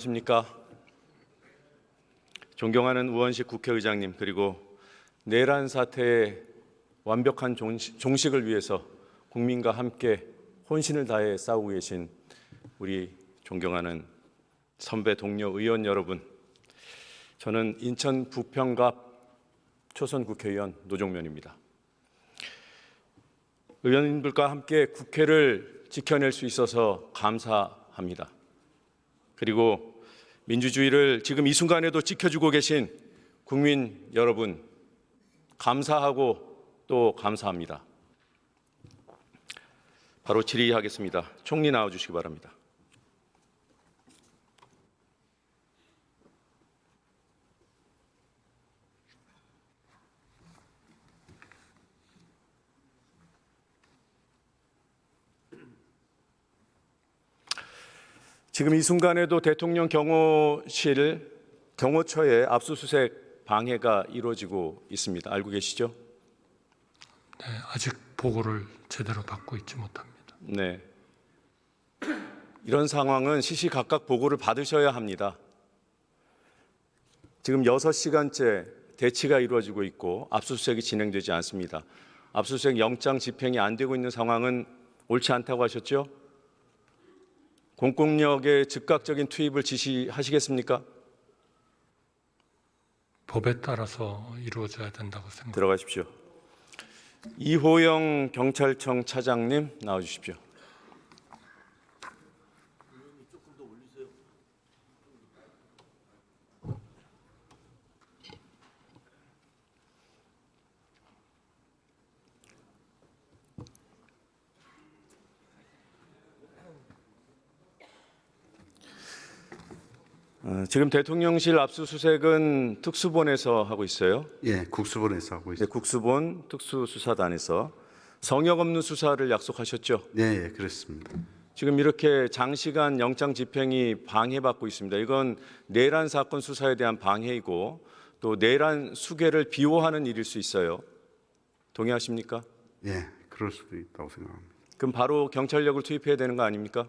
안녕하십니까. 존경하는 우원식 국회의장님, 그리고 내란 사태의 완벽한 종식을 위해서 국민과 함께 혼신을 다해 싸우고 계신 우리 존경하는 선배 동료 의원 여러분, 저는 인천 부평갑 초선 국회의원 노종면입니다. 의원님들과 함께 국회를 지켜낼 수 있어서 감사합니다. 그리고 민주주의를 지금 이 순간에도 지켜주고 계신 국민 여러분, 감사하고 또 감사합니다. 바로 질의하겠습니다. 총리 나와주시기 바랍니다. 지금 이 순간에도 대통령 경호처에 압수수색 방해가 이루어지고 있습니다. 알고 계시죠? 네, 아직 보고를 제대로 받고 있지 못합니다. 네. 이런 상황은 시시각각 보고를 받으셔야 합니다. 지금 6시간째 대치가 이루어지고 있고 압수수색이 진행되지 않습니다. 압수수색 영장 집행이 안 되고 있는 상황은 옳지 않다고 하셨죠? 공권력의 즉각적인 투입을 지시하시겠습니까? 법에 따라서 이루어져야 된다고 생각합니다. 들어가십시오. 이호영 경찰청 차장님 나와주십시오. 지금 대통령실 압수수색은 특수본에서 하고 있어요. 예, 국수본에서 하고 있습니다. 네, 국수본 특수수사단에서 성역 없는 수사를 약속하셨죠. 네, 예, 그렇습니다. 지금 이렇게 장시간 영장 집행이 방해받고 있습니다. 이건 내란 사건 수사에 대한 방해이고 또 내란 수괴를 비호하는 일일 수 있어요. 동의하십니까? 예, 그럴 수도 있다고 생각합니다. 그럼 바로 경찰력을 투입해야 되는 거 아닙니까?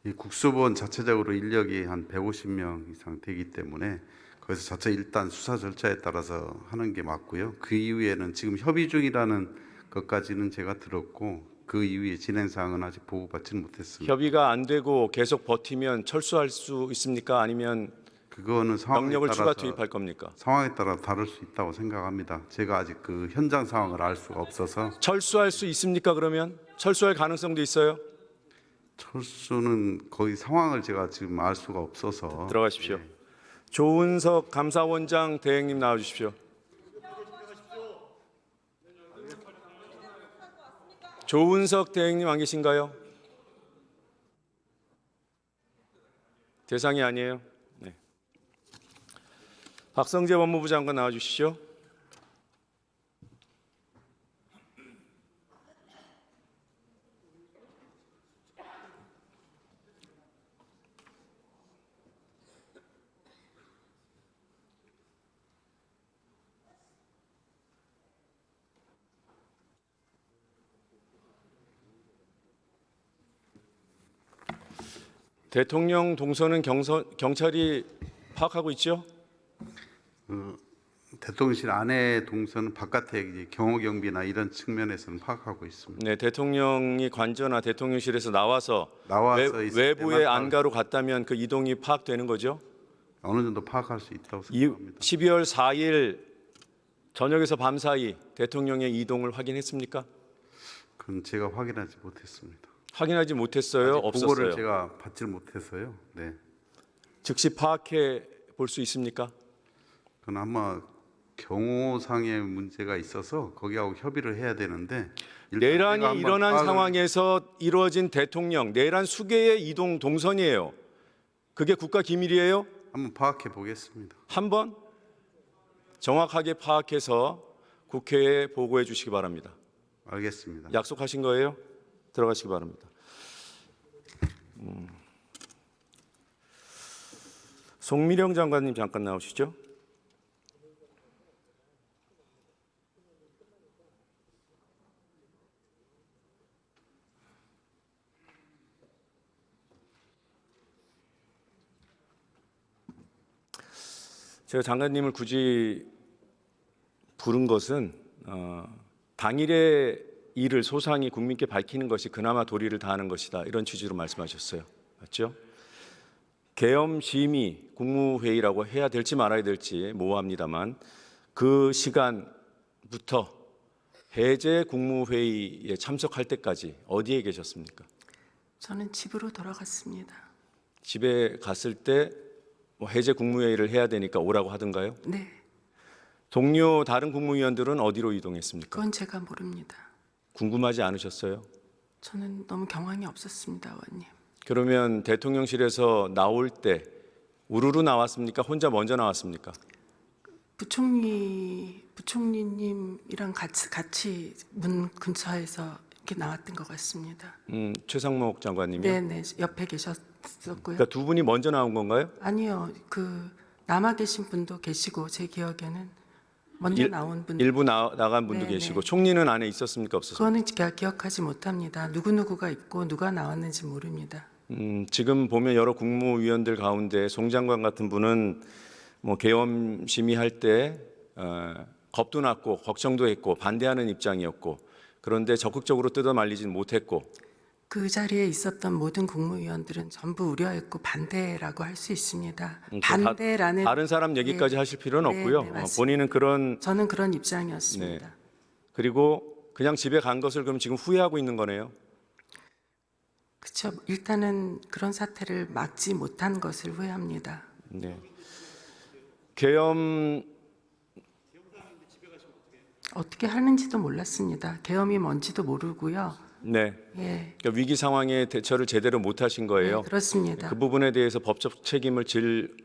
이 국수본 자체적으로 인력이 한 150명 이상 되기 때문에 거기서 자체 일단 수사 절차에 따라서 하는 게 맞고요. 그 이후에는 지금 협의 중이라는 것까지는 제가 들었고 그 이후에 진행 사항은 아직 보고받지는 못했습니다. 협의가 안 되고 계속 버티면 철수할 수 있습니까? 아니면 그거는 상황에 병력을 추가 따라서 투입할 겁니까? 상황에 따라 다를 수 있다고 생각합니다. 제가 아직 그 현장 상황을 알 수가 없어서. 철수할 수 있습니까? 그러면 철수할 가능성도 있어요? 철수는 거의 상황을 제가 지금 알 수가 없어서. 들어가십시오. 예. 조은석 감사원장 대행님 나와주십시오. 조은석 대행님 안 계신가요? 대상이 아니에요. 네. 박성재 법무부 장관 나와주시죠. 대통령 동선은 경찰이 파악하고 있죠? 대통령실 안에 동선은 바깥에 이제 경호 경비나 이런 측면에서는 파악하고 있습니다. 네, 대통령이 관저나 대통령실에서 나와서 있을 외부의 때만 안가로 갔다면 그 이동이 파악되는 거죠? 어느 정도 파악할 수 있다고 생각합니다. 12월 4일 저녁에서 밤 사이 대통령의 이동을 확인했습니까? 그건 제가 확인하지 못했습니다. 확인하지 못했어요? 아직 보고를 없었어요? 제가 받지 못해서요. 네, 즉시 파악해 볼 수 있습니까? 그건 아마 경호상의 문제가 있어서 거기하고 협의를 해야 되는데 일단 제가 내란이 한번 일어난 파악을- 상황에서 이루어진 대통령, 내란 수계의 이동 동선이에요. 그게 국가 기밀이에요? 한번 파악해 보겠습니다. 한번 정확하게 파악해서 국회에 보고해 주시기 바랍니다. 알겠습니다. 약속하신 거예요? 들어가시기 바랍니다. 송미령 장관님 잠깐 나오시죠. 제가 장관님을 굳이 부른 것은 당일의 일을 소상히 국민께 밝히는 것이 그나마 도리를 다하는 것이다, 이런 취지로 말씀하셨어요. 맞죠? 계엄 심의 국무회의라고 해야 될지 말아야 될지 모호합니다만 그 시간부터 해제 국무회의에 참석할 때까지 어디에 계셨습니까? 저는 집으로 돌아갔습니다. 집에 갔을 때 뭐 해제 국무회의를 해야 되니까 오라고 하던가요? 네, 동료 다른 국무위원들은 어디로 이동했습니까? 그건 제가 모릅니다. 궁금하지 않으셨어요? 저는 너무 경황이 없었습니다, 의원님. 그러면 대통령실에서 나올 때 우르르 나왔습니까? 혼자 먼저 나왔습니까? 부총리님이랑 같이 문 근처에서 이렇게 나왔던 것 같습니다. 최상목 장관님이요? 네, 옆에 계셨었고요. 그러니까 두 분이 먼저 나온 건가요? 아니요, 그 남아 계신 분도 계시고 제 기억에는 먼저 나온 분 일부 나간 분도 네, 계시고 네. 총리는 안에 있었습니까? 없었습니까? 그거는 제가 기억하지 못합니다. 누구누구가 있고 누가 나왔는지 모릅니다. 지금 보면 여러 국무위원들 가운데 송 장관 같은 분은 뭐 계엄 심의할 때 겁도 났고 걱정도 했고 반대하는 입장이었고, 그런데 적극적으로 뜯어 말리진 못했고, 그 자리에 있었던 모든 국무위원들은 전부 우려했고 반대라고 할 수 있습니다. 반대라는 다른 사람 얘기까지 하실 필요는 네, 없고요. 네, 맞습니다. 본인은 그런 저는 그런 입장이었습니다. 네. 그리고 그냥 집에 간 것을 그럼 지금 후회하고 있는 거네요. 그렇죠. 일단은 그런 사태를 막지 못한 것을 후회합니다. 네. 계엄 어떻게 하는지도 몰랐습니다. 계엄이 뭔지도 모르고요. 네. 예, 그러니까 위기 상황에 대처를 제대로 못 하신 거예요. 네, 그렇습니다. 그 부분에 대해서 법적 책임을 질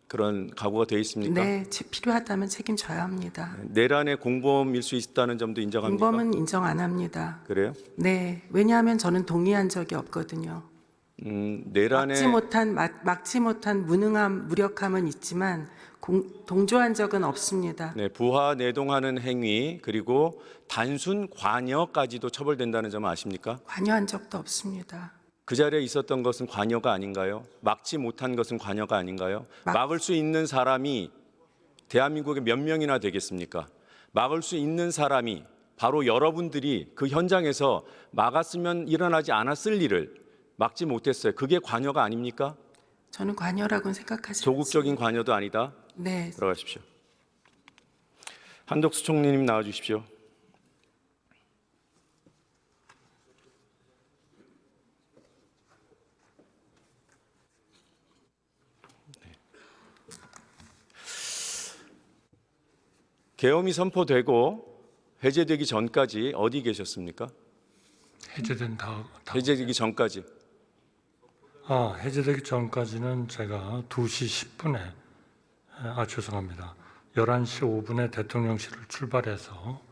그런 각오가 돼 있습니까? 네, 필요하다면 책임져야 합니다. 내란의 공범일 수 있다는 점도 인정합니까? 공범은 인정 안 합니다. 그래요? 네, 왜냐하면 저는 동의한 적이 없거든요. 내란의 막지 못한 무능함, 무력함은 있지만 동조한 적은 없습니다. 네, 부하 내동하는 행위 그리고 단순 관여까지도 처벌된다는 점 아십니까? 관여한 적도 없습니다. 그 자리에 있었던 것은 관여가 아닌가요? 막지 못한 것은 관여가 아닌가요? 막을 수 있는 사람이 대한민국에 몇 명이나 되겠습니까? 막을 수 있는 사람이 바로 여러분들이 그 현장에서 막았으면 일어나지 않았을 일을 막지 못했어요. 그게 관여가 아닙니까? 저는 관여라고는 생각하지 조국적인 않습니다. 관여도 아니다. 네, 들어가십시오. 한덕수 총리님 나와 주십시오. 계엄이 선포되고 해제되기 전까지 어디 계셨습니까? 해제된 다 해제되기 전까지. 해제되기 전까지는 제가 2시 10분에 죄송합니다. 11시 5분에 대통령실을 출발해서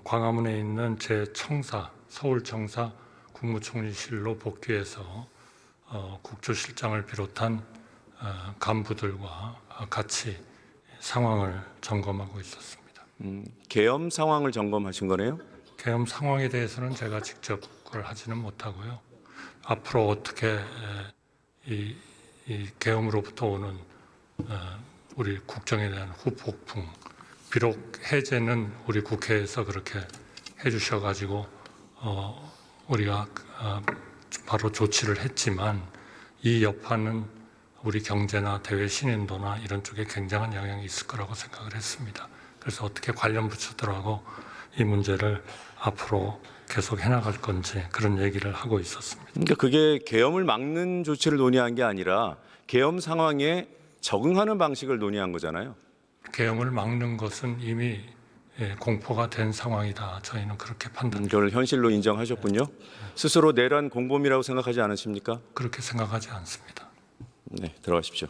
광화문에 있는 제 청사 서울청사 국무총리실로 복귀해서 국조실장을 비롯한 간부들과 같이 상황을 점검하고 있었습니다. 계엄 상황을 점검하신 거네요. 계엄 상황에 대해서는 제가 직접 그걸 하지는 못하고요. 앞으로 어떻게 이 계엄으로부터 오는 우리 국정에 대한 후폭풍, 비록 해제는 우리 국회에서 그렇게 해주셔가지고 우리가 바로 조치를 했지만 이 여파는 우리 경제나 대외 신인도나 이런 쪽에 굉장한 영향이 있을 거라고 생각을 했습니다. 그래서 어떻게 관련 부처들하고 이 문제를 앞으로 계속 해나갈 건지 그런 얘기를 하고 있었습니다. 그러니까 그게 계엄을 막는 조치를 논의한 게 아니라 계엄 상황에 적응하는 방식을 논의한 거잖아요. 계엄을 막는 것은 이미 공포가 된 상황이다. 저희는 그렇게 그걸 현실로 인정하셨군요. 스스로 내란 공범이라고 생각하지 않으십니까? 그렇게 생각하지 않습니다. 네, 들어가십시오.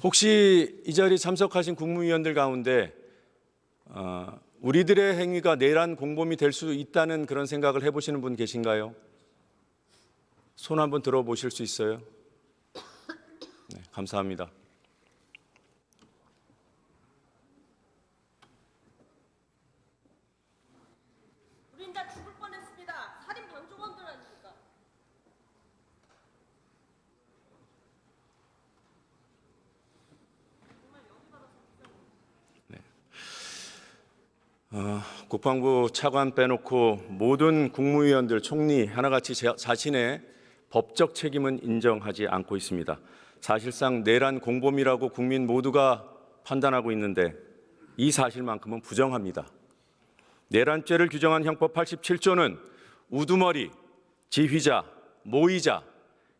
혹시 이 자리에 참석하신 국무위원들 가운데 우리들의 행위가 내란 공범이 될 수 있다는 그런 생각을 해보시는 분 계신가요? 손 한번 들어보실 수 있어요? 네, 감사합니다. 우린 다 죽을 국방부 차관 빼놓고 모든 국무위원들, 총리 하나같이 자신의 법적 책임은 인정하지 않고 있습니다. 사실상 내란 공범이라고 국민 모두가 판단하고 있는데 이 사실만큼은 부정합니다. 내란죄를 규정한 형법 87조는 우두머리, 지휘자, 모의자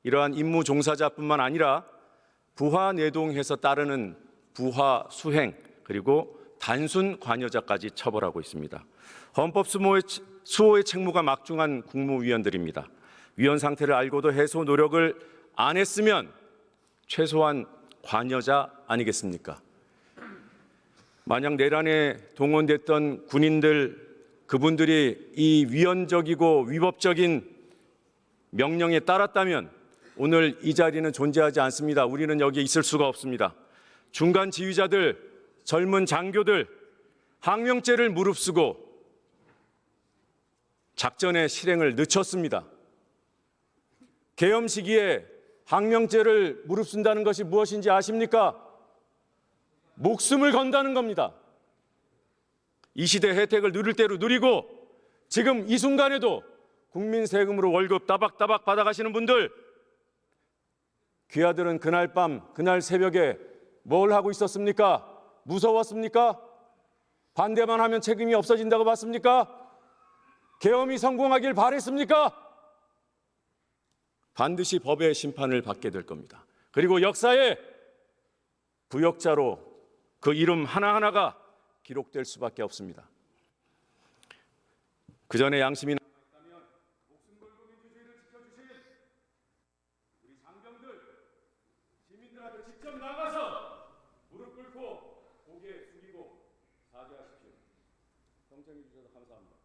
이러한 임무 종사자뿐만 아니라 부하 내동해서 따르는 부하 수행 그리고 단순 관여자까지 처벌하고 있습니다. 헌법 수호의 책무가 막중한 국무위원들입니다. 위헌 상태를 알고도 해소 노력을 안 했으면 최소한 관여자 아니겠습니까? 만약 내란에 동원됐던 군인들, 그분들이 이 위헌적이고 위법적인 명령에 따랐다면 오늘 이 자리는 존재하지 않습니다. 우리는 여기에 있을 수가 없습니다. 중간 지휘자들, 젊은 장교들, 항명죄를 무릅쓰고 작전의 실행을 늦췄습니다. 계엄 시기에 항명죄를 무릅쓴다는 것이 무엇인지 아십니까? 목숨을 건다는 겁니다. 이 시대 혜택을 누릴 대로 누리고 지금 이 순간에도 국민 세금으로 월급 따박따박 받아가시는 분들, 귀하들은 그날 밤, 그날 새벽에 뭘 하고 있었습니까? 무서웠습니까? 반대만 하면 책임이 없어진다고 봤습니까? 계엄이 성공하길 바랬습니까? 반드시 법의 심판을 받게 될 겁니다. 그리고 역사의 부역자로 그 이름 하나하나가 기록될 수밖에 없습니다. 그 전에 양심이 남아있다면 목숨 걸고 민주주의를 지켜주신 우리 장병들, 시민들한테 직접 나가서 무릎 꿇고 고개 숙이고 사죄하십시오. 경청해 주셔서 감사합니다.